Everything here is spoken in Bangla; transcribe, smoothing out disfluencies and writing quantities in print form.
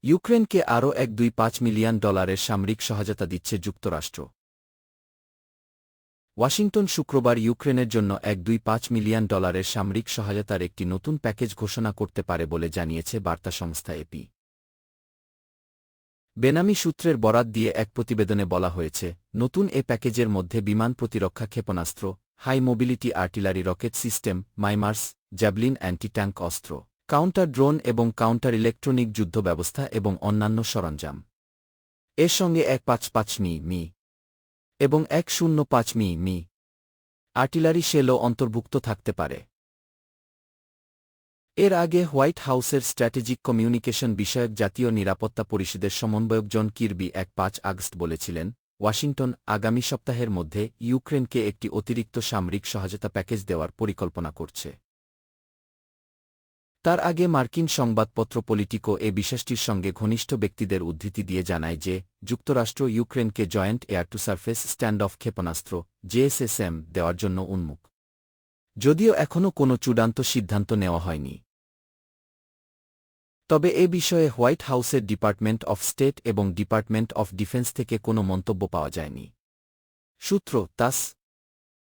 ইউক্রেনকে আরও $1.25 মিলিয়ন সামরিক সহায়তা দিচ্ছে যুক্তরাষ্ট্র। ওয়াশিংটন শুক্রবার ইউক্রেনের জন্য $1.25 মিলিয়ন সামরিক সহায়তার একটি নতুন প্যাকেজ ঘোষণা করতে পারে বলে জানিয়েছে বার্তা সংস্থা এপি। বেনামি সূত্রের বরাত দিয়ে এক প্রতিবেদনে বলা হয়েছে, নতুন এ প্যাকেজের মধ্যে বিমান প্রতিরক্ষা ক্ষেপণাস্ত্র, high mobility artillery rocket system, HIMARS, Javelin anti tank অস্ত্র, কাউন্টার ড্রোন এবং কাউন্টার ইলেকট্রনিক যুদ্ধ ব্যবস্থা এবং অন্যান্য সরঞ্জাম। এর সঙ্গে 155 মি এবং 105 মি আর্টিলারি শেলও অন্তর্ভুক্ত থাকতে পারে। এর আগে হোয়াইট হাউসের স্ট্র্যাটেজিক কমিউনিকেশন বিষয়ক জাতীয় নিরাপত্তা পরিষদের সমন্বয়ক জন কির্বি 5 আগস্ট বলেছিলেন, ওয়াশিংটন আগামী সপ্তাহের মধ্যে ইউক্রেনকে একটি অতিরিক্ত সামরিক সহায়তা প্যাকেজ দেওয়ার পরিকল্পনা করছে। তার আগে মার্কিন সংবাদপত্র পলিটিকো এ বিষয়টির সঙ্গে ঘনিষ্ঠ ব্যক্তিদের উদ্ধৃতি দিয়ে জানায় যে, যুক্তরাষ্ট্র ইউক্রেনকে joint air to surface stand off ক্ষেপণাস্ত্র জেএসএসএম দেওয়ার জন্য উন্মুখ, যদিও এখনও কোনো চূড়ান্ত সিদ্ধান্ত নেওয়া হয়নি। তবে এ বিষয়ে হোয়াইট হাউসের ডিপার্টমেন্ট অফ স্টেট এবং ডিপার্টমেন্ট অফ ডিফেন্স থেকে কোনো মন্তব্য পাওয়া যায়নি। সূত্র তাস।